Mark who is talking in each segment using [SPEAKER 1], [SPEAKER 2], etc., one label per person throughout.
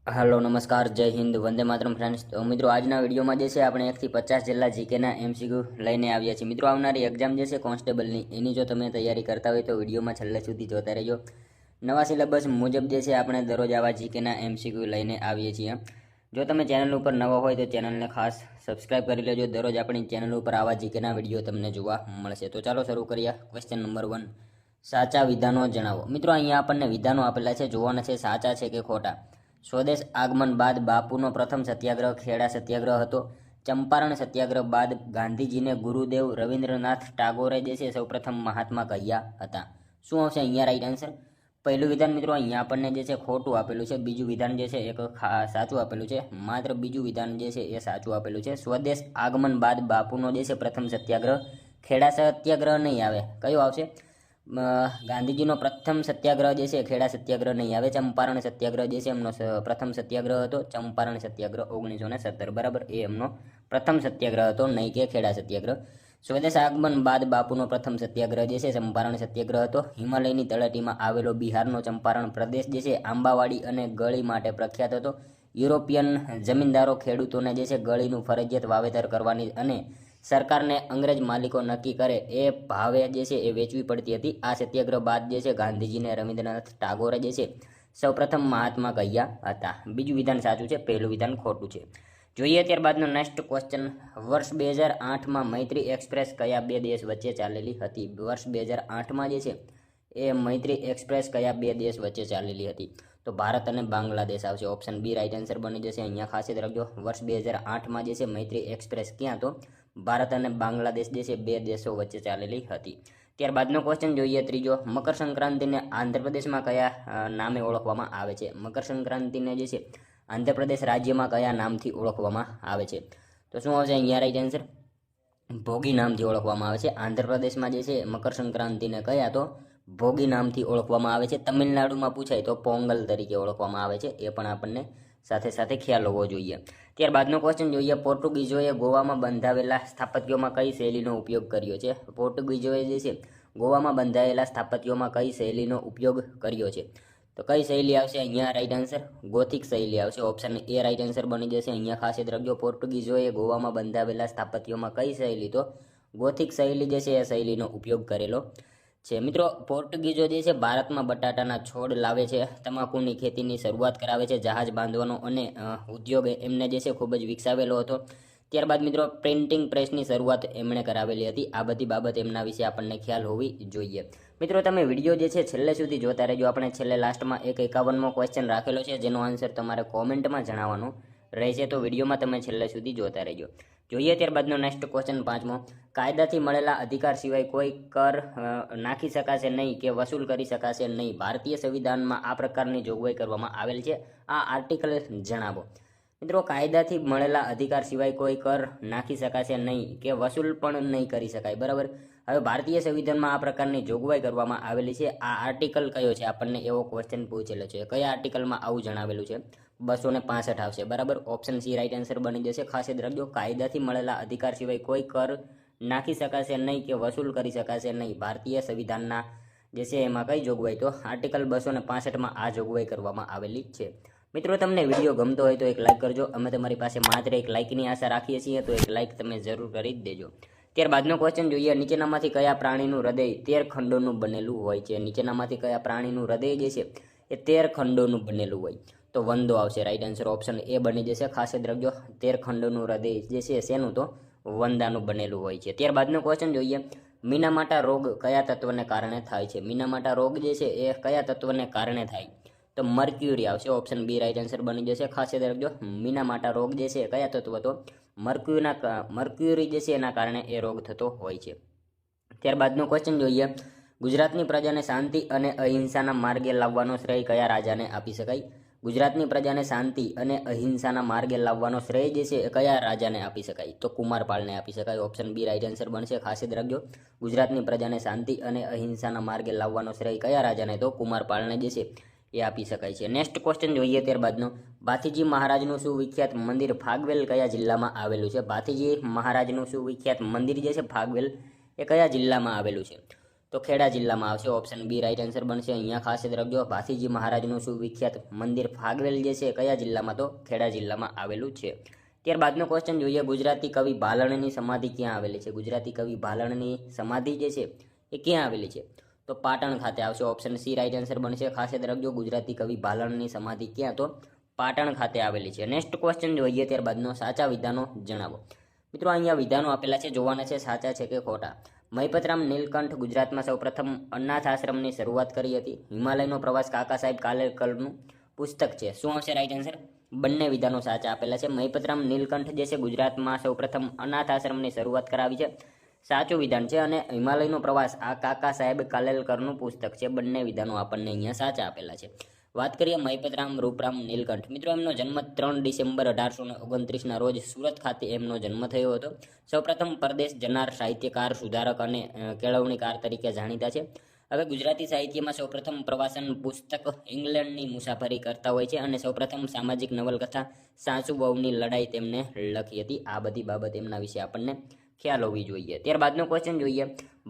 [SPEAKER 1] Hello नमस्कार जय Hind Vande Mataram friends. तो मित्रों આજના વિડીયોમાં જે છે આપણે 1 થી 50 જેટલા જીકેના એમસીક્યુ લઈને આવ્યા છીએ। મિત્રો આવનારી એક્ઝામ જે છે કોન્સ્ટેબલની એની જો તમે તૈયારી કરતા હોય તો વિડીયોમાં છેલ્લે સુધી જોતા રહેજો। નવા સિલેબસ મુજબ જે છે આપણે દરરોજ આવા જીકેના એમસીક્યુ લઈને આવીએ છીએ। જો તમે ચેનલ ઉપર નવા હોય તો ચેનલને ખાસ સબસ્ક્રાઇબ કરી લેજો। દરરોજ આપણી ચેનલ ઉપર આવા જીકેના વિડીયો તમને જોવા મળશે। તો ચાલો શરૂ કરીએ। ક્વેશ્ચન નંબર 1, સાચા વિધાનો જણાવો। મિત્રો અહીંયા આપણને વિધાનો આપેલા છે, જોવાના છે સાચા છે કે ખોટા। સ્વદેશ આગમન बाद बापूનો પ્રથમ સત્યાગ્રહ ખેડા સત્યાગ્રહ હતો। ચંપારણ સત્યાગ્રહ बाद ગાંધીજીને ગુરુદેવ રવિન્દ્રનાથ ટાગોરે જે છે સૌપ્રથમ મહાત્મા કહ્યા હતા। શું આવશે અહીંયા રાઈટ આન્સર? પહેલું વિધાન મિત્રો અહીંયા આપણને જે છે ખોટું આપેલું છે, બીજું વિધાન જે છે એક સાચું આપેલું છે। માત્ર બીજું વિધાન જે છે એ સાચું આપેલું છે। સ્વદેશ આગમન बाद બાપુનો જે છે પ્રથમ સત્યાગ્રહ ખેડા સત્યાગ્રહ નહીં આવે। કયો આવશે? ગાંધીજીનો પ્રથમ સત્યાગ્રહ જે છે ખેડા સત્યાગ્રહ નહીં આવે। ચંપારણ સત્યાગ્રહ જે છે એમનો પ્રથમ સત્યાગ્રહ હતો, ચંપારણ સત્યાગ્રહ 1917 બરાબર, એ એમનો પ્રથમ સત્યાગ્રહ હતો, નહીં કે ખેડા સત્યાગ્રહ। સ્વદેશ આગમન बाद બાપુનો પ્રથમ સત્યાગ્રહ જે છે ચંપારણ સત્યાગ્રહ હતો। હિમાલયની તળેટીમાં આવેલો બિહારનો ચંપારણ પ્રદેશ જે છે આંબાવાડી અને ગળી માટે પ્રખ્યાત હતો। યુરોપિયન જમીનદારો ખેડૂતોને જે છે ગળીનું ફરજિયાત વાવેતર કરવાની અને સરકારને અંગ્રેજ માલિકો નક્કી કરે એ ભાવે જે છે એ વેચવી પડતી હતી। આ સત્યાગ્રહ બાદ જે છે ગાંધીજીને રવિન્દ્રનાથ ટાગોરે જે છે સૌપ્રથમ મહાત્મા કહ્યા હતા। બીજું વિધાન સાચું છે, પહેલું વિધાન ખોટું છે। જોઈએ ત્યારબાદનો નેક્સ્ટ ક્વેશ્ચન। વર્ષ 2008માં મૈત્રી એક્સપ્રેસ કયા બે દેશ વચ્ચે ચાલેલી હતી? વર્ષ 2008માં જે છે એ મૈત્રી એક્સપ્રેસ કયા બે દેશ વચ્ચે ચાલેલી હતી? તો ભારત અને બાંગ્લાદેશ આવશે। ઓપ્શન બી રાઈટ આન્સર બની જશે। અહીંયા ખાસ યાદ રાખજો, વર્ષ 2008માં જે છે મૈત્રી એક્સપ્રેસ ક્યાં તો ભારત અને બાંગ્લાદેશ જે છે બે દેશો વચ્ચે ચાલેલી હતી। ત્યારબાદનો ક્વેશ્ચન જોઈએ ત્રીજો। મકર સંક્રાંતિને આંધ્રપ્રદેશમાં કયા નામે ઓળખવામાં આવે છે? મકર સંક્રાંતિને જે છે આંધ્રપ્રદેશ રાજ્યમાં કયા નામથી ઓળખવામાં આવે છે? તો શું આવશે અહીંયા રાઈટ આન્સર? ભોગી નામથી ઓળખવામાં આવે છે। આંધ્રપ્રદેશમાં જે છે મકર સંક્રાંતિને કયા તો ભોગી નામથી ઓળખવામાં આવે છે। તમિલનાડુમાં પૂછાય તો પોંગલ તરીકે ઓળખવામાં આવે છે, એ પણ આપણને સાથે સાથે ખ્યાલ હોવો જોઈએ। ત્યારબાદનો ક્વેશ્ચન જોઈએ। પોર્ટુગીઝોએ ગોવામાં બંધાવેલા સ્થાપત્યોમાં કઈ શૈલીનો ઉપયોગ કર્યો છે? પોર્ટુગીઝોએ જે છે ગોવામાં બંધાયેલા સ્થાપત્યોમાં કઈ શૈલીનો ઉપયોગ કર્યો છે? તો કઈ શૈલી આવશે અહીંયા રાઈટ આન્સર? ગોથિક શૈલી આવશે। ઓપ્શન એ રાઈટ આન્સર બની જશે। અહીંયા ખાસ યાદ રાખજો, પોર્ટુગીઝોએ ગોવામાં બંધાવેલા સ્થાપત્યોમાં કઈ શૈલી? તો ગોથિક શૈલી જે છે એ શૈલીનો ઉપયોગ કરેલો છે। મિત્રો પોર્ટુગીઝો જે છે ભારતમાં બટાટાના છોડ લાવે છે, તમાકુની ખેતીની શરૂઆત કરાવે છે, જહાજ બાંધવાનો અને ઉદ્યોગ એમને જે છે ખૂબ જ વિકસાવેલો હતો। ત્યારબાદ મિત્રો પ્રિન્ટિંગ પ્રેસની શરૂઆત એમણે કરાવેલી હતી। આ બધી બાબત એમના વિશે આપણને ખ્યાલ હોવી જોઈએ। મિત્રો તમે વિડીયો જે છે છેલ્લે સુધી જોતા રહેજો। આપણે છેલ્લે લાસ્ટમાં એક 51મો ક્વેશ્ચન રાખેલો છે, જેનો આન્સર તમારે કોમેન્ટમાં જણાવવાનો રહેશે, તો વિડીયોમાં તમે છેલ્લે સુધી જોતા રહેજો। જોઈએ ત્યારબાદનો નેક્સ્ટ ક્વેશ્ચન પાંચમો। કાયદાથી મળેલા અધિકાર સિવાય કોઈ કર નાખી શકાશે નહીં કે વસૂલ કરી શકાશે નહીં। ભારતીય સંવિધાનમાં આ પ્રકારની જોગવાઈ કરવામાં આવેલ છે। આ આર્ટિકલ જણાવો। મિત્રો કાયદાથી મળેલા અધિકાર સિવાય કોઈ કર નાખી શકાશે નહીં કે વસૂલ પણ નહીં કરી શકાય, બરાબર। હવે ભારતીય સંવિધાનમાં આ પ્રકારની જોગવાઈ કરવામાં આવેલી છે। આ આર્ટિકલ કયો છે? આપણને એવો ક્વેશ્ચન પૂછેલો છે। કયા આર્ટિકલમાં આવું જણાવેલું છે? 265 આવશે, બરાબર। ઓપ્શન સી રાઈટ આન્સર બની જશે। ખાસ યાદ રાખજો, કાયદાથી મળેલા અધિકાર સિવાય કોઈ કર નાખી શકાશે નહીં કે વસૂલ કરી શકાશે નહીં। ભારતીય સંવિધાનના જે છે એમાં કઈ જોગવાઈ? તો આર્ટિકલ 265માં આ જોગવાઈ કરવામાં આવેલી છે। મિત્રો તમને વિડીયો ગમતો હોય તો એક લાઇક કરજો। અમે તમારી પાસે માત્ર એક લાઇકની આશા રાખીએ છીએ, તો એક લાઇક તમે જરૂર કરી જ દેજો। ત્યારબાદનો ક્વેશ્ચન જોઈએ। નીચેનામાંથી કયા પ્રાણીનું હૃદય 13 ખંડોનું બનેલું હોય છે? નીચેનામાંથી કયા પ્રાણીનું હૃદય જે છે એ 13 ખંડોનું બનેલું હોય? તો વંદો આવશે રાઈટ આન્સર। ઓપ્શન એ બની જશે। ખાસ યાદ રાખજો, 13 ખંડોનું હૃદય જે છે શેનું? તો વંદાનું બનેલું હોય છે। ત્યારબાદનો ક્વેશ્ચન જોઈએ। મીનામાટા રોગ કયા તત્વને કારણે થાય છે? મીનામાટા રોગ જે છે એ કયા તત્વને કારણે થાય? તો મર્ક્યુરી આવશે। ઓપ્શન બી રાઈટ આન્સર બની જશે। ખાસ યાદ રાખજો, મીનામાટા રોગ જે છે કયા તત્વ? તો મર્ક્યુરી જે છે એના કારણે એ રોગ થતો હોય છે। ત્યારબાદનો ક્વેશ્ચન જોઈએ। ગુજરાતની પ્રજાને શાંતિ અને અહિંસાના માર્ગે લાવવાનો શ્રેય કયા રાજાને આપી શકાય? ગુજરાતની પ્રજાને શાંતિ અને અહિંસાના માર્ગે લાવવાનો શ્રેય જે છે એ કયા રાજાને આપી શકાય? તો કુમારપાળને આપી શકાય। ઓપ્શન બી રાઈટ આન્સર બનશે। ખાસ યાદ રાખજો, ગુજરાતની પ્રજાને શાંતિ અને અહિંસાના માર્ગે લાવવાનો શ્રેય કયા રાજાને? તો કુમારપાળને જે છે એ આપી શકાય છે। નેક્સ્ટ ક્વેશ્ચન જોઈએ ત્યારબાદનો। ભાથીજી મહારાજનું સુવિખ્યાત મંદિર ફાગવેલ કયા જિલ્લામાં આવેલું છે? ભાથીજી મહારાજનું સુવિખ્યાત મંદિર જે છે ફાગવેલ એ કયા જિલ્લામાં આવેલું છે? તો ખેડા જિલ્લામાં આવશે, ઓપ્શન બી રાઈટ આન્સર બનશે. અહીંયા ખાસ યાદ રાખજો, ભાથીજી મહારાજનું સુવિખ્યાત મંદિર ફાગવેલ જે છે કયા જિલ્લામાં, તો ખેડા જિલ્લામાં આવેલું છે. ત્યારબાદનો ક્વેશ્ચન જોઈએ, ગુજરાતી કવિ ભાલણની સમાધિ ક્યાં આવેલી છે? ગુજરાતી કવિ ભાલણની સમાધિ જે છે એ ક્યાં આવેલી છે? તો પાટણ ખાતે આવશે, ઓપ્શન સી રાઈટ આન્સર બનશે. ખાસ યાદ રાખજો, ગુજરાતી કવિ ભાલણની સમાધિ ક્યાં, તો પાટણ ખાતે આવેલી છે. નેક્સ્ટ ક્વેશ્ચન જોઈએ, ત્યારબાદનો સાચા વિધાનો જણાવો. મિત્રો અહીંયા વિધાનો આપેલા છે, જોવાના છે સાચા છે કે ખોટા. મહિપતરામ નીલકંઠ ગુજરાતમાં સૌપ્રથમ અનાથ આશ્રમની શરૂઆત કરી હતી. હિમાલયનો પ્રવાસ કાકા સાહેબ કાલેલકરનું પુસ્તક છે. શું આવશે રાઈટ આન્સર? બંને વિધાનો સાચા આપેલા છે. મહિપતરામ નીલકંઠ જે છે ગુજરાતમાં સૌપ્રથમ અનાથ આશ્રમની શરૂઆત કરાવી છે, સાચું વિધાન છે. અને હિમાલયનો પ્રવાસ આ કાકા સાહેબ કાલેલકરનું પુસ્તક છે. બંને વિધાનો આપણને અહીંયા સાચા આપેલા છે. વાત કરીએ મહિપતરામ રૂપરામ નીલકંઠ. મિત્રો એમનો જન્મ 3 ડિસેમ્બર 1829ના રોજ સુરત ખાતે એમનો જન્મ થયો હતો. સૌપ્રથમ પરદેશ જનાર સાહિત્યકાર, સુધારક અને કેળવણીકાર તરીકે જાણીતા છે. હવે ગુજરાતી સાહિત્યમાં સૌપ્રથમ પ્રવાસન પુસ્તક ઇંગ્લેન્ડની મુસાફરી કરતા હોય છે અને સૌપ્રથમ સામાજિક નવલકથા સાસુ વહુની લડાઈ તેમને લખી હતી. આ બધી બાબત એમના વિશે આપણને ખ્યાલ હોવી જોઈએ. ત્યારબાદનો ક્વેશ્ચન જોઈએ,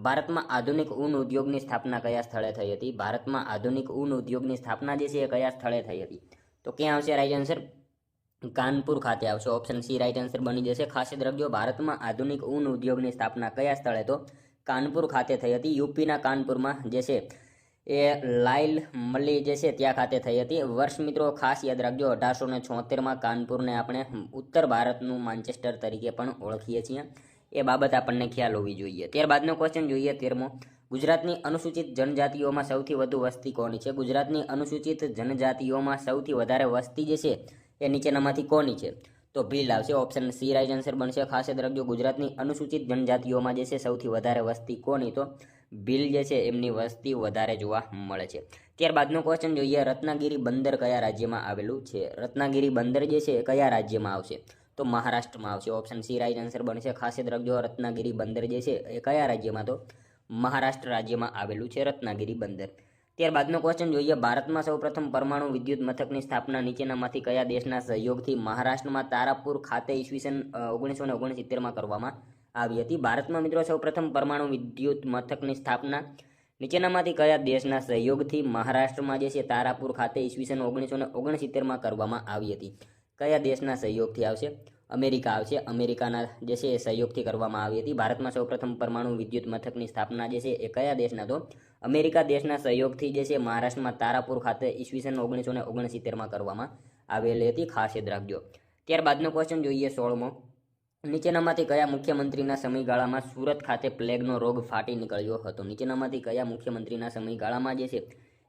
[SPEAKER 1] ભારતમાં આધુનિક ઊન ઉદ્યોગની સ્થાપના કયા સ્થળે થઈ હતી? ભારતમાં આધુનિક ઊન ઉદ્યોગની સ્થાપના જે છે એ કયા સ્થળે થઈ હતી? તો ક્યાં આવશે રાઈટ આન્સર? કાનપુર ખાતે આવશે, ઓપ્શન સી રાઈટ આન્સર બની જશે. ખાસ યાદ રાખજો, ભારતમાં આધુનિક ઊન ઉદ્યોગની સ્થાપના કયા સ્થળે, તો કાનપુર ખાતે થઈ હતી. યુપીના કાનપુરમાં જે છે એ લાઇલ મલી જે છે ત્યાં ખાતે થઈ હતી. વર્ષ મિત્રો ખાસ યાદ રાખજો, 1876માં કાનપુરને આપણે ઉત્તર ભારતનું માન્ચેસ્ટર તરીકે પણ ઓળખીએ છીએ. એ બાબત આપણને ખ્યાલ હોવી જોઈએ. ત્યારબાદનો ક્વેશ્ચન જોઈએ, 13મો, ગુજરાતની અનુસૂચિત જનજાતિઓમાં સૌથી વધુ વસ્તી કોની છે? ગુજરાતની અનુસૂચિત જનજાતિઓમાં સૌથી વધારે વસ્તી જે છે એ નીચેનામાંથી કોની છે? તો ભીલ આવશે, ઓપ્શન સી રાઈટ આન્સર બનશે. ખાસ યાદ રાખજો, ગુજરાતની અનુસૂચિત જનજાતિઓમાં જે છે સૌથી વધારે વસ્તી કોની? તો ભીલ જે છે એમની વસ્તી વધારે જોવા મળે છે. ત્યારબાદનો ક્વેશ્ચન જોઈએ, રત્નાગીરી બંદર કયા રાજ્યમાં આવેલું છે? રત્નાગીરી બંદર જે છે એ કયા રાજ્યમાં આવશે? તો મહારાષ્ટ્રમાં આવશે, ઓપ્શન સી રાઈટ આન્સર બનશે. ખાસ યાદ રાખજો, રત્નાગીરી બંદર જે છે એ કયા રાજ્યમાં? તો મહારાષ્ટ્ર રાજ્યમાં આવેલું છે રત્નાગીરી બંદર. ત્યારબાદનો ક્વેશ્ચન જોઈએ, ભારતમાં સૌપ્રથમ પરમાણુ વિદ્યુત મથકની સ્થાપના નીચેનામાંથી કયા દેશના સહયોગથી મહારાષ્ટ્રમાં તારાપુર ખાતે ઈસવીસન 1969માં કરવામાં આવી હતી? ભારતમાં મિત્રો સૌપ્રથમ પરમાણુ વિદ્યુત મથકની સ્થાપના નીચેનામાંથી કયા દેશના સહયોગથી મહારાષ્ટ્રમાં જે છે તારાપુર ખાતે ઈસવીસન 1969માં કરવામાં આવી હતી? કયા દેશના સહયોગથી આવશે? અમેરિકા આવશે. અમેરિકાના જે છે એ સહયોગથી કરવામાં આવી હતી. ભારતમાં સૌપ્રથમ પરમાણુ વિદ્યુત મથકની સ્થાપના જે છે એ કયા દેશના? તો અમેરિકા દેશના સહયોગથી જે છે મહારાષ્ટ્રમાં તારાપુર ખાતે ઈસવીસન 1969માં કરવામાં આવેલી હતી. ખાસ યાદ રાખજો. ત્યારબાદનો ક્વેશ્ચન જોઈએ, 16મો, નીચેનામાંથી કયા મુખ્યમંત્રીના સમયગાળામાં સુરત ખાતે પ્લેગનો રોગ ફાટી નીકળ્યો હતો? નીચેનામાંથી કયા મુખ્યમંત્રીના સમયગાળામાં જે છે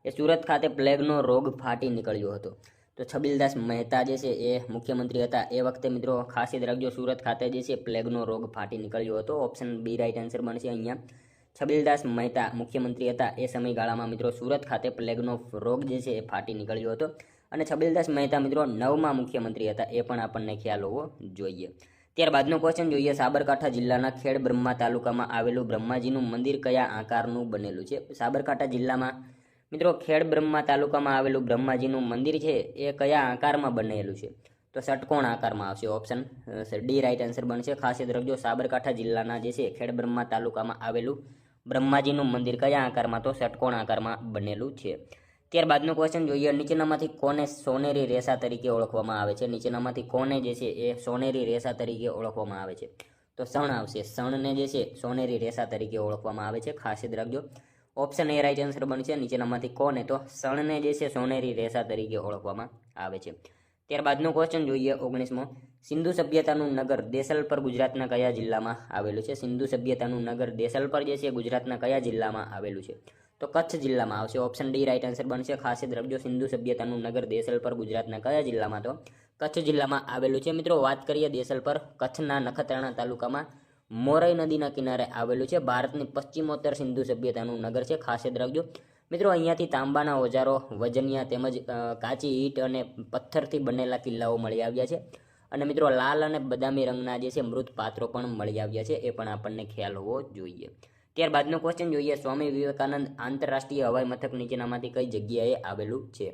[SPEAKER 1] એ સુરત ખાતે પ્લેગનો રોગ ફાટી નીકળ્યો હતો? તો છબીલદાસ મહેતા જે છે એ મુખ્યમંત્રી હતા એ વખતે મિત્રો ખાસ યાદ રાખજો, સુરત ખાતે જે છે પ્લેગનો રોગ ફાટી નીકળ્યો હતો. ઓપ્શન બી રાઈટ આન્સર બનશે. અહીંયા છબીલદાસ મહેતા મુખ્યમંત્રી હતા એ સમયગાળામાં મિત્રો સુરત ખાતે પ્લેગનો રોગ જે છે એ ફાટી નીકળ્યો હતો. અને છબીલદાસ મહેતા મિત્રો 9મા મુખ્યમંત્રી હતા, એ પણ આપણને ખ્યાલ હોવો જોઈએ. ત્યારબાદનો ક્વેશ્ચન જોઈએ, સાબરકાંઠા જિલ્લાના ખેડ બ્રહ્મા તાલુકામાં આવેલું બ્રહ્માજીનું મંદિર કયા આકારનું બનેલું છે? સાબરકાંઠા જિલ્લામાં મિત્રો ખેડ બ્રહ્મા તાલુકામાં આવેલું બ્રહ્માજીનું મંદિર છે એ કયા આકારમાં બનેલું છે? તો ષટકોણ આકારમાં આવશે, ઓપ્શન ડી રાઈટ આન્સર બનશે. ખાસ યાદ રાખજો, સાબરકાંઠા જિલ્લાના જે છે ખેડ બ્રહ્મા તાલુકામાં આવેલું બ્રહ્માજીનું મંદિર કયા આકારમાં? તો ષટકોણ આકારમાં બનેલું છે. ત્યારબાદનો ક્વેશ્ચન જોઈએ, નીચેનામાંથી કોને સોનેરી રેસા તરીકે ઓળખવામાં આવે છે? નીચેનામાંથી કોને જે છે એ સોનેરી રેસા તરીકે ઓળખવામાં આવે છે? તો શણ આવશે. શણને જે છે સોનેરી રેસા તરીકે ઓળખવામાં આવે છે. ખાસ યાદ રાખજો, ઓપ્શન એ રાઈટ આન્સર બનશે. નીચેનામાંથી કોને? તો શણને જે છે સોનેરી રેસા તરીકે ઓળખવામાં આવે છે. ત્યારબાદનો ક્વેશ્ચન જોઈએ, 19મો, સિંધુ સભ્યતાનું નગર દેસલપર ગુજરાતના કયા જિલ્લામાં આવેલું છે? સિંધુ સભ્યતાનું નગર દેસલપર જે છે ગુજરાતના કયા જિલ્લામાં આવેલું છે? તો કચ્છ જિલ્લામાં આવશે. ઓપ્શન ડી રાઈટ આન્સર બનશે. ખાસ યાદ રાખજો, સિંધુ સભ્યતાનું નગર દેસલપર ગુજરાતના કયા જિલ્લામાં? તો કચ્છ જિલ્લામાં આવેલું છે. મિત્રો વાત કરીએ દેસલપર, કચ્છના નખત્રાણા તાલુકામાં મોરઈ નદીના કિનારે આવેલું છે. ભારતની પશ્ચિમોત્તર સિંધુ સભ્યતાનું નગર છે. ખાસ યાદ રાખજો મિત્રો, અહીંયાથી તાંબાના ઓજારો, વજનિયા તેમજ કાચી ઈંટ અને પથ્થરથી બનેલા કિલ્લાઓ મળી આવ્યા છે. અને મિત્રો લાલ અને બદામી રંગના જે છે મૃત પાત્રો પણ મળી આવ્યા છે, એ પણ આપણને ખ્યાલ હોવો જોઈએ. ત્યારબાદનો ક્વેશ્ચન જોઈએ, સ્વામી વિવેકાનંદ આંતરરાષ્ટ્રીય હવાઈ મથક નીચેનામાંથી કઈ જગ્યાએ આવેલું છે?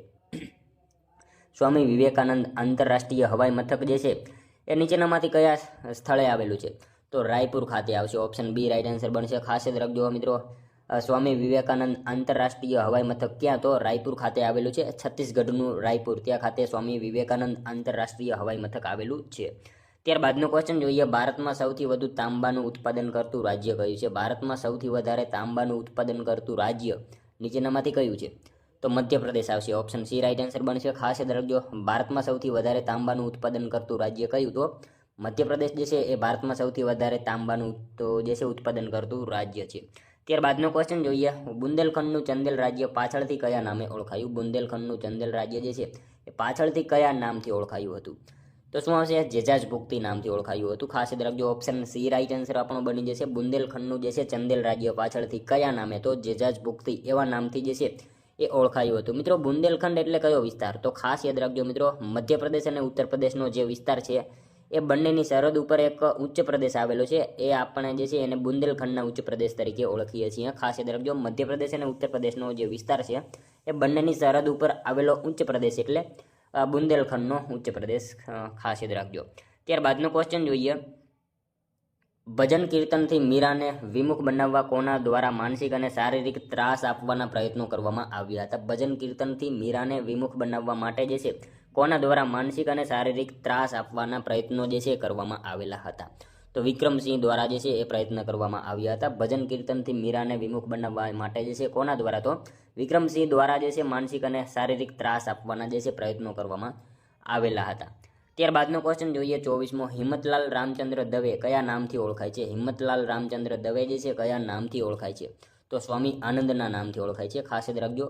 [SPEAKER 1] સ્વામી વિવેકાનંદ આંતરરાષ્ટ્રીય હવાઈ મથક જે છે એ નીચેનામાંથી કયા સ્થળે આવેલું છે? તો રાયપુર ખાતે આવશે. ઓપ્શન બી રાઈટ આન્સર બનશે. ખાસ યાદ રાખજો મિત્રો, સ્વામી વિવેકાનંદ આંતરરાષ્ટ્રીય હવાઈ મથક ક્યાં? તો રાયપુર ખાતે આવેલું છે. છત્તીસગઢનું રાયપુર, ત્યાં ખાતે સ્વામી વિવેકાનંદ આંતરરાષ્ટ્રીય હવાઈ મથક આવેલું છે. ત્યારબાદનો ક્વેશ્ચન જોઈએ, ભારતમાં સૌથી વધુ તાંબાનું ઉત્પાદન કરતું રાજ્ય કયું છે? ભારતમાં સૌથી વધારે તાંબાનું ઉત્પાદન કરતું રાજ્ય નીચેનામાંથી કયું છે? તો મધ્યપ્રદેશ આવશે. ઓપ્શન સી રાઈટ આન્સર બનશે. ખાસ યાદ રાખજો, ભારતમાં સૌથી વધારે તાંબાનું ઉત્પાદન કરતું રાજ્ય કયું? તો મધ્યપ્રદેશ જે છે એ ભારતમાં સૌથી વધારે તાંબાનું તો જે છે ઉત્પાદન કરતું રાજ્ય છે. ત્યારબાદનો ક્વેશ્ચન જોઈએ, બુંદેલખંડનું ચંદેલ રાજ્ય પાછળથી કયા નામે ઓળખાયું? બુંદેલખંડનું ચંદેલ રાજ્ય જે છે એ પાછળથી કયા નામથી ઓળખાયું હતું? તો શું આવશે? જેજાજ ભુક્તિ નામથી ઓળખાયું હતું. ખાસ યાદ રાખજો, ઓપ્શન સી રાઈટ આન્સર આપણો બની જશે. બુંદેલખંડનું જે છે ચંદેલ રાજ્ય પાછળથી કયા નામે? તો જેજાજ ભુક્તિ એવા નામથી જે છે એ ઓળખાયું હતું. મિત્રો બુંદેલખંડ એટલે કયો વિસ્તાર? તો ખાસ યાદ રાખજો મિત્રો, મધ્યપ્રદેશ અને ઉત્તર પ્રદેશનો જે વિસ્તાર છે એ બંનેની સરહદ ઉપર એક ઉચ્ચ પ્રદેશ આવેલો છે. એ આપણે જે છે એને બુંદેલખંડના ઉચ્ચ પ્રદેશ તરીકે ઓળખીએ છીએ. ખાસ યાદ રાખજો, મધ્યપ્રદેશ અને ઉત્તર પ્રદેશનો જે વિસ્તાર છે એ બંનેની સરહદ ઉપર આવેલો ઉચ્ચ પ્રદેશ એટલે બુંદેલખંડનો ઉચ્ચ પ્રદેશ. ખાસ યાદ રાખજો. ત્યારબાદનો ક્વેશ્ચન જોઈએ, ભજન કીર્તનથી મીરાને વિમુખ બનાવવા કોના દ્વારા માનસિક અને શારીરિક ત્રાસ આપવાના પ્રયત્નો કરવામાં આવ્યા હતા? ભજન કીર્તનથી મીરાને વિમુખ બનાવવા માટે જે છે કોના દ્વારા માનસિક અને શારીરિક ત્રાસ આપવાના પ્રયત્નો જે છે કરવામાં આવેલા હતા? તો વિક્રમસિંહ દ્વારા જે છે એ પ્રયત્ન કરવામાં આવ્યા હતા. ભજન કીર્તનથી મીરાને વિમુખ બનાવવા માટે જે છે કોના દ્વારા? તો વિક્રમસિંહ દ્વારા જે છે માનસિક અને શારીરિક ત્રાસ આપવાના જે છે પ્રયત્નો કરવામાં આવેલા હતા. ત્યારબાદનો ક્વેશ્ચન જોઈએ 24મો, હિંમતલાલ રામચંદ્ર દવે કયા નામથી ઓળખાય છે? હિંમતલાલ રામચંદ્ર દવે જે છે કયા નામથી ઓળખાય છે? તો સ્વામી આનંદના નામથી ઓળખાય છે. ખાસ યાદ રાખજો,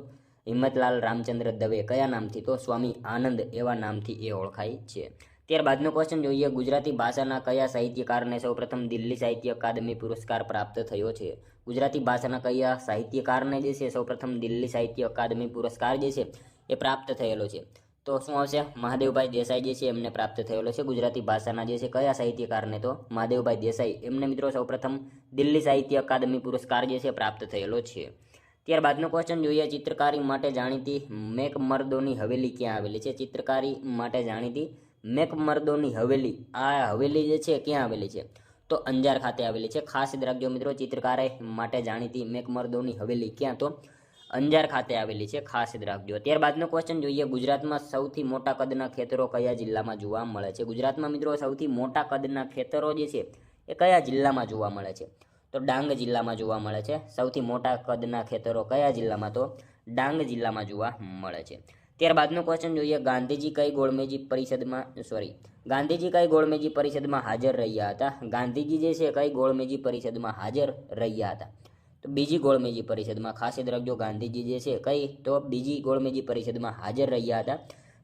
[SPEAKER 1] હિંમતલાલ રામચંદ્ર દવે કયા નામથી? તો સ્વામી આનંદ એવા નામથી એ ઓળખાય છે. ત્યારબાદનો ક્વેશ્ચન જોઈએ, ગુજરાતી ભાષાના કયા સાહિત્યકારને સૌપ્રથમ દિલ્હી સાહિત્ય અકાદમી પુરસ્કાર પ્રાપ્ત થયો છે? ગુજરાતી ભાષાના કયા સાહિત્યકારને જે છે સૌપ્રથમ દિલ્હી સાહિત્ય અકાદમી પુરસ્કાર જે છે એ પ્રાપ્ત થયેલો છે? તો શું આવશે? મહાદેવભાઈ દેસાઈ જે છે એમને પ્રાપ્ત થયેલો છે. ગુજરાતી ભાષાના જે છે કયા સાહિત્યકારને? તો મહાદેવભાઈ દેસાઈ, એમને મિત્રો સૌપ્રથમ દિલ્હી સાહિત્ય અકાદમી પુરસ્કાર જે છે પ્રાપ્ત થયેલો છે. ત્યારબાદનો ક્વેશ્ચન જોઈએ, ચિત્રકારી માટે જાણીતી મેકમર્દોની હવેલી ક્યાં આવેલી છે? ચિત્રકારી માટે જાણીતી મેકમર્દોની હવેલી, આ હવેલી જે છે ક્યાં આવેલી છે? તો અંજાર ખાતે આવેલી છે. ખાસ યાદ રાખજો મિત્રો, ચિત્રકારી માટે જાણીતી મેકમર્દોની હવેલી ક્યાં? તો અંજાર ખાતે આવેલી છે. ખાસ યાદ રાખજો. ત્યારબાદનો ક્વેશ્ચન જોઈએ, ગુજરાતમાં સૌથી મોટા કદના ખેતરો કયા જિલ્લામાં જોવા મળે છે? ગુજરાતમાં મિત્રો સૌથી મોટા કદના ખેતરો જે છે એ કયા જિલ્લામાં જોવા મળે છે? તો ડાંગ જિલ્લામાં જોવા મળે છે. સૌથી મોટા કદના ખેતરો કયા જિલ્લામાં? તો ડાંગ જિલ્લામાં જોવા મળે છે. ત્યારબાદનો ક્વેશ્ચન જોઈએ, ગાંધીજી કઈ ગોળમેજી પરિષદમાં હાજર રહ્યા હતા? ગાંધીજી જે છે કઈ ગોળમેજી પરિષદમાં હાજર રહ્યા હતા? તો બીજી ગોળમેજી પરિષદમાં. ખાસ યાદ રાખજો, ગાંધીજી જે છે કઈ? તો બીજી ગોળમેજી પરિષદમાં હાજર રહ્યા હતા.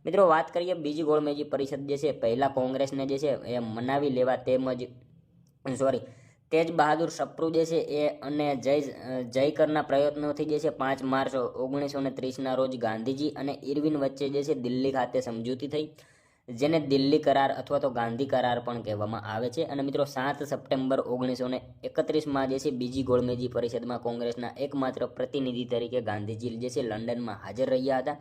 [SPEAKER 1] મિત્રો વાત કરીએ બીજી ગોળમેજી પરિષદ જે છે પહેલા કોંગ્રેસને જે છે એ મનાવી લેવા તેજ બહાદુર સપ્રુ જે છે એ અને જયકરના પ્રયત્નોથી જે છે 5 માર્ચ 1930ના રોજ ગાંધીજી અને ઇરવિન વચ્ચે જે છે દિલ્હી ખાતે સમજૂતી થઈ, જેને દિલ્હી કરાર અથવા તો ગાંધી કરાર પણ કહેવામાં આવે છે. અને મિત્રો 7 સપ્ટેમ્બર 1931માં જે છે બીજી ગોળમેજી પરિષદમાં કોંગ્રેસના એકમાત્ર પ્રતિનિધિ તરીકે ગાંધીજી જે છે લંડનમાં હાજર રહ્યા હતા.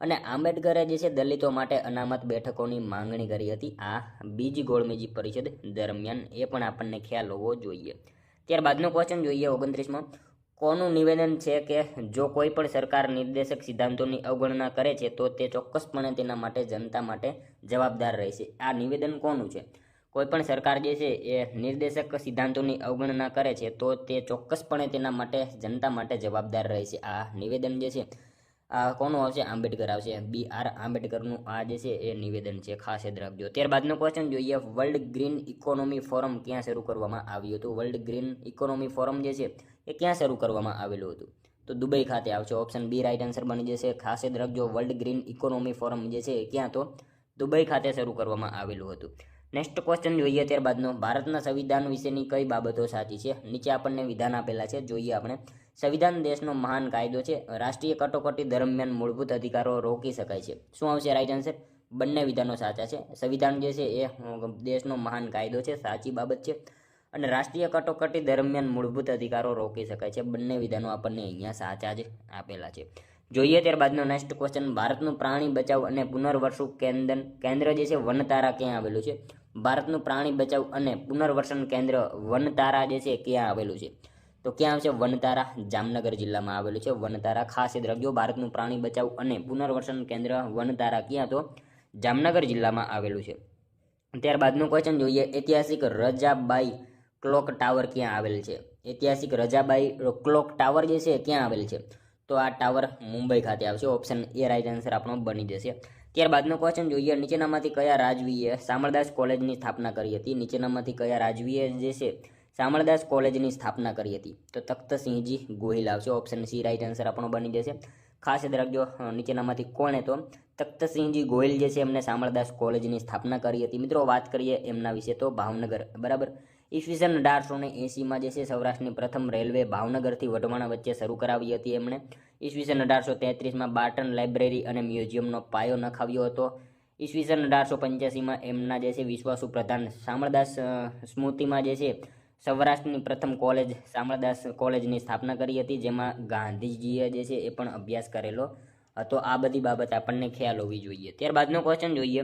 [SPEAKER 1] અને આંબેડકરે જે છે દલિતો માટે અનામત બેઠકોની માંગણી કરી હતી આ બીજી ગોળમેજી પરિષદ દરમિયાન. એ પણ આપણને ખ્યાલ હોવો જોઈએ. ત્યારબાદનો ક્વેશ્ચન જોઈએ 29મો, કોનું નિવેદન છે કે જો કોઈ પણ સરકાર નિર્દેશક સિદ્ધાંતોની અવગણના કરે છે તો તે ચોક્કસપણે તેના માટે જનતા માટે જવાબદાર રહેશે? આ નિવેદન કોનું છે? કોઈ પણ સરકાર જે છે એ નિર્દેશક સિદ્ધાંતોની અવગણના કરે છે તો તે ચોક્કસપણે તેના માટે જનતા માટે જવાબદાર રહેશે. આ નિવેદન જે છે આ કોનું આવશે? આંબેડકર આવશે. BR આંબેડકરનું આ જે છે એ નિવેદન છે. ખાસ યાદ રાખજો. ત્યારબાદનો ક્વેશ્ચન જોઈએ, વર્લ્ડ ગ્રીન ઇકોનોમી ફોરમ ક્યાં શરૂ કરવામાં આવ્યું હતું? વર્લ્ડ ગ્રીન ઇકોનોમી ફોરમ જે છે એ ક્યાં શરૂ કરવામાં આવેલું હતું? તો દુબઈ ખાતે આવશે. ઓપ્શન બી રાઈટ આન્સર બની જશે. ખાસ યાદ રાખજો, વર્લ્ડ ગ્રીન ઇકોનોમી ફોરમ જે છે ક્યાં? તો દુબઈ ખાતે શરૂ કરવામાં આવેલું હતું. નેક્સ્ટ ક્વેશ્ચન જોઈએ ત્યારબાદનો, ભારતના સંવિધાન વિશેની કઈ બાબતો સાચી છે? નીચે આપણને વિધાન આપેલા છે, જોઈએ આપણે. સંવિધાન દેશનો મહાન કાયદો છે. રાષ્ટ્રીય કટોકટી દરમિયાન મૂળભૂત અધિકારો રોકી શકાય છે. શું આવશે રાઈટ આન્સર? બંને વિધાનો સાચા છે. સંવિધાન જે છે એ દેશનો મહાન કાયદો છે, સાચી બાબત છે. અને રાષ્ટ્રીય કટોકટી દરમિયાન મૂળભૂત અધિકારો રોકી શકાય છે. બંને વિધાનો આપણને અહીંયા સાચા જ આપેલા છે. જોઈએ ત્યારબાદનો નેક્સ્ટ ક્વેશ્ચન, ભારતનું પ્રાણી બચાવ અને પુનર્વસન કેન્દ્ર જે છે વનતારા ક્યાં આવેલું છે? ભારતનું પ્રાણી બચાવ અને પુનર્વસન કેન્દ્ર વનતારા જે છે ક્યાં આવેલું છે? તો તો ક્યાં આવશે? વનતારા, જામનગર જિલ્લામાં આવેલું છે વનતારા. ખાસ યાદ રાખજો, ભારતનું પ્રાણી બચાવ અને પુનર્વસન કેન્દ્ર વનતારા ક્યાં? તો જામનગર જિલ્લામાં આવેલું છે. ત્યારબાદનું ક્વેશ્ચન જોઈએ, ઐતિહાસિક રજાબાઈ ક્લોક ટાવર ક્યાં આવેલ છે? ઐતિહાસિક રજાબાઈ ક્લોક ટાવર જે છે ક્યાં આવેલ છે? તો આ ટાવર મુંબઈ ખાતે આવશે. ઓપ્શન એ રાઈટ આન્સર આપણો બની જશે. ત્યારબાદનો ક્વેશ્ચન જોઈએ, નીચેનામાંથી કયા રાજવીએ શામળદાસ કોલેજની સ્થાપના કરી હતી? નીચેનામાંથી કયા રાજવીએ જે છે શામળદાસ કોલેજની સ્થાપના કરી હતી? તો તખ્તસિંહજી ગોહિલ આવશે. ઓપ્શન સી રાઈટ આન્સર આપણો બની જશે. ખાસ યાદ રાખજો, નીચેનામાંથી કોણે? તો તખ્તસિંહજી ગોહિલ જે છે એમને શામળદાસ કોલેજની સ્થાપના કરી હતી. મિત્રો વાત કરીએ એમના વિશે તો ભાવનગર, બરાબર. ઈસવીસન 1880માં જે છે સૌરાષ્ટ્રની પ્રથમ રેલવે ભાવનગરથી વઢવાણ વચ્ચે શરૂ કરાવી હતી એમણે. ઈસવીસન 1833માં બાર્ટન લાઇબ્રેરી અને મ્યુઝિયમનો પાયો નખાવ્યો હતો. ઈસવીસન 1885માં એમના જે છે વિશ્વાસુ પ્રધાન શામળદાસ સ્મૃતિમાં જે છે સૌરાષ્ટ્રની પ્રથમ કોલેજ શામળદાસ કોલેજની સ્થાપના કરી હતી, જેમાં ગાંધીજીએ જે છે એ પણ અભ્યાસ કરેલો હતો. આ બધી બાબત આપણને ખ્યાલ હોવી જોઈએ. ત્યારબાદનો ક્વેશ્ચન જોઈએ,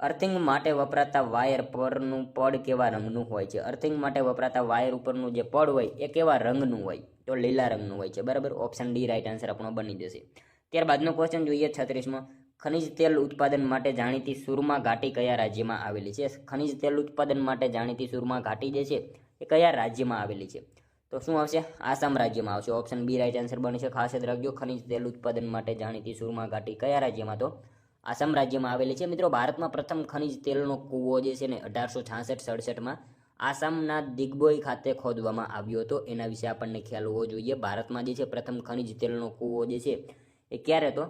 [SPEAKER 1] અર્થિંગ માટે વપરાતા વાયર પરનું પડ કેવા રંગનું હોય છે? અર્થિંગ માટે વપરાતા વાયર ઉપરનું જે પડ હોય એ કેવા રંગનું હોય? તો લીલા રંગનું હોય છે, બરાબર. ઓપ્શન ડી રાઈટ આન્સર આપણો બની જશે. ત્યારબાદનો ક્વેશ્ચન જોઈએ 36મો, ખનિજ તેલ ઉત્પાદન માટે જાણીતી સુરમા ઘાટી કયા રાજ્યમાં આવેલી છે? ખનિજ તેલ ઉત્પાદન માટે જાણીતી સુરમા ઘાટી જે છે એ કયા રાજ્યમાં આવેલી છે? તો શું આવશે? આસામ રાજ્યમાં આવશે. ઓપ્શન બી રાઈટ આન્સર બની છે. ખાસ યાદ રાખજો, ખનિજ તેલ ઉત્પાદન માટે જાણીતી સુરમા ઘાટી કયા રાજ્યમાં? તો આસામ રાજ્યમાં આવેલી છે. મિત્રો ભારતમાં પ્રથમ ખનિજ તેલનો કૂવો જે છે ને 1866-67માં આસામના દિગ્બોય ખાતે ખોદવામાં આવ્યો હતો. એના વિશે આપણને ખ્યાલ હોવો જોઈએ. ભારતમાં જે છે પ્રથમ ખનિજ તેલનો કૂવો જે છે એ ક્યારે? તો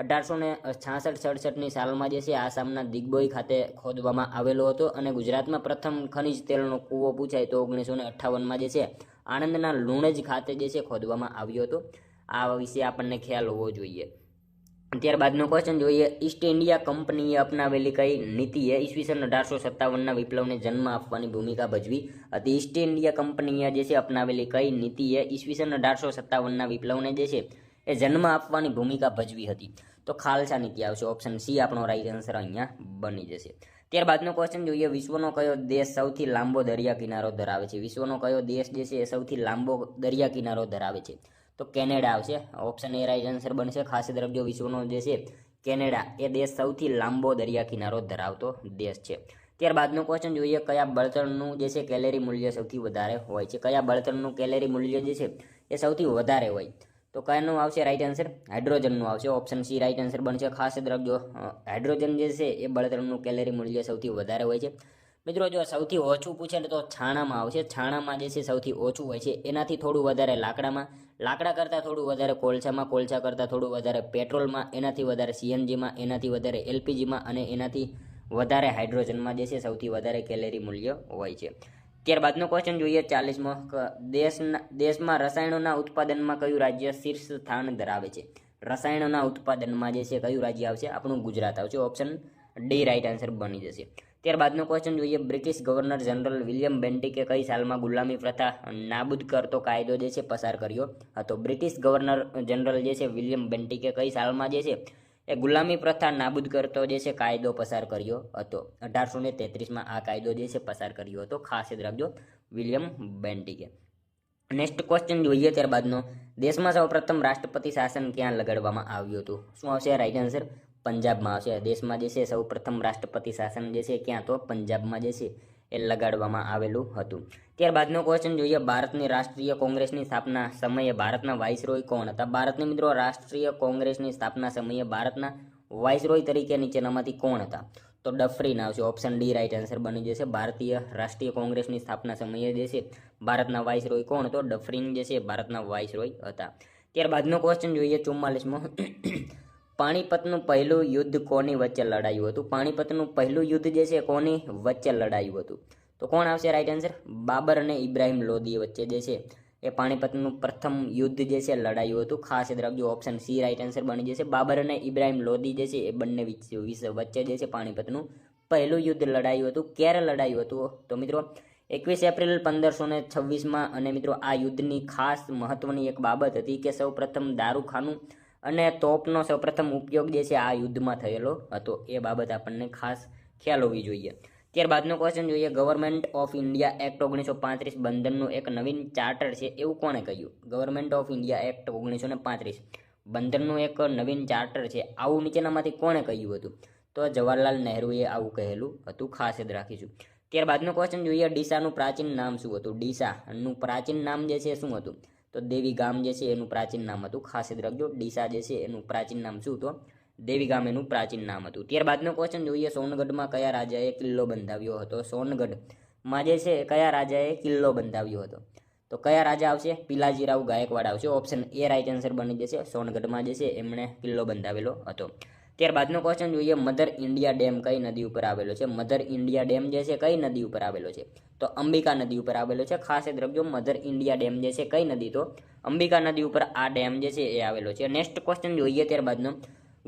[SPEAKER 1] 1866-67ની સાલમાં જે છે આસામના દિગ્બોય ખાતે ખોદવામાં આવેલો હતો. અને ગુજરાતમાં પ્રથમ ખનિજ તેલનો કૂવો પૂછાય તો 1958માં જે છે આણંદના લુણજ ખાતે જે છે ખોદવામાં આવ્યો હતો. આ વિશે આપણને ખ્યાલ હોવો જોઈએ. ત્યારબાદનો ક્વેશ્ચન જોઈએ, ઈસ્ટ ઇન્ડિયા કંપનીએ અપનાવેલી કઈ નીતિએ ઈસવીસન 1857ના વિપ્લવને જન્મ આપવાની ભૂમિકા ભજવી હતી? ઈસ્ટ ઇન્ડિયા કંપનીએ જે છે અપનાવેલી કઈ નીતિએ ઈસવીસન 1857ના વિપ્લવને જે છે એ જન્મ આપવાની ભૂમિકા ભજવી હતી? તો ખાલસા નીતિ આવશે. ઓપ્શન સી આપણો રાઈટ આન્સર અહીંયા બની જશે. ત્યારબાદનો ક્વેશ્ચન જોઈએ, વિશ્વનો કયો દેશ સૌથી લાંબો દરિયા કિનારો ધરાવે છે? વિશ્વનો કયો દેશ જે છે એ સૌથી લાંબો દરિયા કિનારો ધરાવે છે? તો કેનેડા આવશે. ઓપ્શન એ રાઈટ આન્સર બનશે. ખાસ યાદ રાખજો, વિશ્વનો જે છે કેનેડા એ દેશ સૌથી લાંબો દરિયા કિનારો ધરાવતો દેશ છે. ત્યારબાદનો ક્વેશ્ચન જોઈએ, કયા બળતણનું જે છે કેલેરી મૂલ્ય સૌથી વધારે હોય છે? કયા બળતણનું કેલેરી મૂલ્ય જે છે એ સૌથી વધારે હોય? તો કયાનું આવશે રાઈટ આન્સર? હાઇડ્રોજનનું આવશે. ઓપ્શન સી રાઈટ આન્સર બનશે. ખાસ યાદ રાખજો, હાઇડ્રોજન જે છે એ બળતણનું કેલેરી મૂલ્ય સૌથી વધારે હોય છે. મિત્રો જો સૌથી ઓછું પૂછે ને તો છાણામાં આવશે. છાણામાં જે છે સૌથી ઓછું હોય છે. એનાથી થોડું વધારે લાકડામાં, લાકડા કરતાં થોડું વધારે કોલસામાં, કોલસા કરતાં થોડું વધારે પેટ્રોલમાં, એનાથી વધારે સીએનજીમાં, એનાથી વધારે એલપીજીમાં અને એનાથી વધારે હાઇડ્રોજનમાં જે છે સૌથી વધારે કેલેરી મૂલ્ય હોય છે. ત્યારબાદનો ક્વેશ્ચન જોઈએ 40મો, દેશમાં રસાયણોના ઉત્પાદનમાં કયું રાજ્ય શીર્ષ સ્થાન ધરાવે છે? રસાયણોના ઉત્પાદનમાં જે છે કયું રાજ્ય આવશે? આપણું ગુજરાત આવશે. ઓપ્શન ડી રાઈટ આન્સર બની જશે. ત્યારબાદનો ક્વેશ્ચન જોઈએ, બ્રિટિશ ગવર્નર જનરલ વિલિયમ બેન્ટિકે કઈ સાલમાં ગુલામી પ્રથા નાબૂદ કરતો કાયદો જે છે પસાર કર્યો હતો? બ્રિટિશ ગવર્નર જનરલ જે છે વિલિયમ બેન્ટિકે કઈ સાલમાં જે છે એ ગુલામી પ્રથા નાબૂદ કરતો જે છે કાયદો પસાર કર્યો હતો? 1833માં આ કાયદો જે છે પસાર કર્યો હતો. ખાસ યાદ રાખજો, વિલિયમ બેન્ટિકે. નેક્સ્ટ ક્વેશ્ચન જોઈએ ત્યારબાદનો, દેશમાં સૌપ્રથમ રાષ્ટ્રપતિ શાસન ક્યાં લગાડવામાં આવ્યું હતું? શું આવશે રાઈટ આન્સર? પંજાબમાં આવશે. દેશમાં જે છે સૌ પ્રથમ રાષ્ટ્રપતિ શાસન જે છે ક્યાં? તો પંજાબમાં જે છે એ લગાડવામાં આવેલું હતું. ત્યારબાદનો ક્વેશ્ચન જોઈએ, ભારતની રાષ્ટ્રીય કોંગ્રેસની સ્થાપના સમયે ભારતના વાઇસરોય કોણ હતા? ભારતની મિત્રો રાષ્ટ્રીય કોંગ્રેસની સ્થાપના સમયે ભારતના વાઇસરોય તરીકે નીચેનામાંથી કોણ હતા? તો ડફરીન આવશે. ઓપ્શન ડી રાઈટ આન્સર બની જશે. ભારતીય રાષ્ટ્રીય કોંગ્રેસની સ્થાપના સમયે જે છે ભારતના વાઇસરોય કોણ? તો ડફરીન જે છે ભારતના વાઇસરોય હતા. ત્યારબાદનો ક્વેશ્ચન જોઈએ 44મો, પાણીપતનું પહેલું યુદ્ધ કોની વચ્ચે લડાયું હતું? પાણીપતનું પહેલું યુદ્ધ જે છે કોની વચ્ચે લડાયું હતું? તો કોણ આવશે રાઈટ આન્સર? બાબર અને ઇબ્રાહિમ લોદી વચ્ચે જે છે એ પાણીપતનું પ્રથમ યુદ્ધ જે છે લડાયું હતું. ખાસ યાદ રાખજો, ઓપ્શન સી રાઈટ આન્સર બની જશે. બાબર અને ઇબ્રાહિમ લોદી જે છે એ બંને વચ્ચે જે છે પાણીપતનું પહેલું યુદ્ધ લડાયું હતું. ક્યારે લડાયું હતું? તો મિત્રો 21 એપ્રિલ 1526માં. અને મિત્રો આ યુદ્ધની ખાસ મહત્વની એક બાબત હતી કે સૌ પ્રથમ દારૂખાનું અને તોપનો સૌપ્રથમ ઉપયોગ જે છે આ યુદ્ધમાં થયેલો હતો. એ બાબત આપણને ખાસ ખ્યાલ હોવી જોઈએ. ત્યારબાદનો ક્વેશ્ચન જોઈએ, ગવર્મેન્ટ ઓફ ઇન્ડિયા એક્ટ 1935 બંધનનું એક નવીન ચાર્ટર છે એવું કોણે કહ્યું? ગવર્મેન્ટ ઓફ ઇન્ડિયા એક્ટ 1935 બંધનનું એક નવીન ચાર્ટર છે આવું નીચેનામાંથી કોણે કહ્યું હતું? તો જવાહરલાલ નહેરુએ આવું કહેલું હતું, ખાસ યાદ રાખીશું. ત્યારબાદનો ક્વેશ્ચન જોઈએ, ડીસાનું પ્રાચીન નામ શું હતું? ડીસાનું પ્રાચીન નામ જે છે શું હતું? તો દેવી ગામ જે છે એનું પ્રાચીન નામ હતું, ખાસ યાદ રાખજો. ડીસા જે છે એનું પ્રાચીન નામ શું હતું? દેવી ગામ એનું પ્રાચીન નામ હતું. ત્યારબાદનો ક્વેશ્ચન જોઈએ, સોનગઢમાં કયા રાજાએ કિલ્લો બંધાવ્યો હતો? સોનગઢમાં જે છે કયા રાજાએ કિલ્લો બંધાવ્યો હતો? તો કયા રાજા આવશે? પિલાજીરાવ ગાયકવાડ આવશે. ઓપ્શન એ રાઈટ આન્સર બની જશે. સોનગઢમાં જે છે એમણે કિલ્લો બંધાવેલો હતો. ત્યારબાદનો ક્વેશ્ચન જોઈએ, મધર ઇન્ડિયા ડેમ કઈ નદી ઉપર આવેલો છે? મધર ઇન્ડિયા ડેમ જે છે કઈ નદી ઉપર આવેલો છે? તો અંબિકા નદી ઉપર આવેલો છે, ખાસ યાદ રાખજો. મધર ઇન્ડિયા ડેમ જે છે કઈ નદી? તો અંબિકા નદી ઉપર આ ડેમ જે છે એ આવેલો છે. નેક્સ્ટ ક્વેશ્ચન જોઈએ ત્યારબાદનો,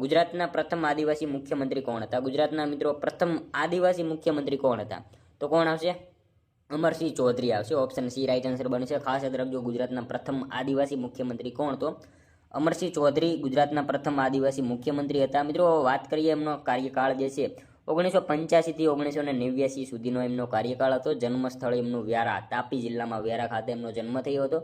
[SPEAKER 1] ગુજરાતના પ્રથમ આદિવાસી મુખ્યમંત્રી કોણ હતા? ગુજરાતના મિત્રો પ્રથમ આદિવાસી મુખ્યમંત્રી કોણ હતા? તો કોણ આવશે? અમરસિંહ ચૌધરી આવશે. ઓપ્શન સી રાઈટ આન્સર બનશે. ખાસ યાદ રાખજો, ગુજરાતના પ્રથમ આદિવાસી મુખ્યમંત્રી કોણ? તો અમરસિંહ ચૌધરી ગુજરાતના પ્રથમ આદિવાસી મુખ્યમંત્રી હતા. મિત્રો વાત કરીએ એમનો કાર્યકાળ જે છે 1985 થી 1989 સુધીનો એમનો કાર્યકાળ હતો. જન્મસ્થળ એમનું વ્યારા, તાપી જિલ્લામાં વ્યારા ખાતે એમનો જન્મ થયો હતો.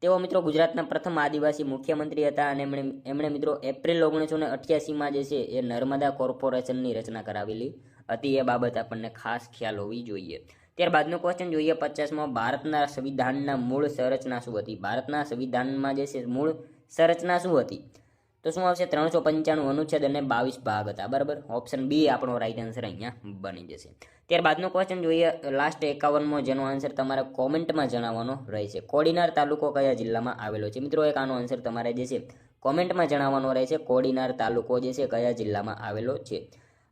[SPEAKER 1] તેઓ મિત્રો ગુજરાતના પ્રથમ આદિવાસી મુખ્યમંત્રી હતા અને એમણે મિત્રો એપ્રિલ 1988માં જે છે એ નર્મદા કોર્પોરેશનની રચના કરાવેલી હતી. એ બાબત આપણને ખાસ ખ્યાલ હોવી જોઈએ. ત્યારબાદનો ક્વેશ્ચન જોઈએ 50માં, ભારતના સંવિધાનના મૂળ સંરચના શું હતી? ભારતના સંવિધાનમાં જે છે મૂળ સંરચના શું હતી? તો શું આવશે? 395 અનુચ્છેદ અને 22 ભાગ હતા. બરાબર, ઓપ્શન બી આપણો રાઈટ આન્સર અહીંયા બની જશે. ત્યારબાદનો ક્વેશ્ચન જોઈએ લાસ્ટ 51મો, જેનો આન્સર તમારે કોમેન્ટમાં જણાવવાનો રહેશે. કોડીનાર તાલુકો કયા જિલ્લામાં આવેલો છે? મિત્રો એક આનો આન્સર તમારે જે છે કોમેન્ટમાં જણાવવાનો રહેશે. કોડીનાર તાલુકો જે છે કયા જિલ્લામાં આવેલો છે?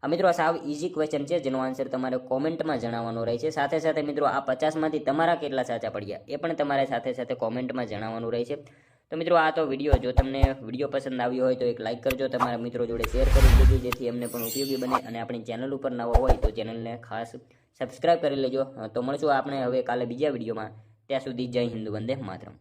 [SPEAKER 1] આ મિત્રો સાવ ઇઝી ક્વેશ્ચન છે, જેનો આન્સર તમારે કોમેન્ટમાં જણાવવાનો રહેશે. સાથે સાથે મિત્રો આ 50માંથી તમારા કેટલા સાચા પડ્યા એ પણ તમારે સાથે સાથે કોમેન્ટમાં જણાવવાનું રહેશે. તો મિત્રો આ તો વિડીયો, જો તમને વિડીયો પસંદ આવ્યો હોય તો એક લાઇક કરજો, તમારા મિત્રો જોડે શેર કરી દેજો, જેથી એમને પણ ઉપયોગી બને. અને આપણી ચેનલ ઉપર નવા હોય તો ચેનલને ખાસ સબસ્ક્રાઈબ કરી લેજો. તો મળશું આપણે હવે કાલે બીજા વિડીયોમાં. ત્યાં સુધી જય હિન્દ, વંદે માતરમ.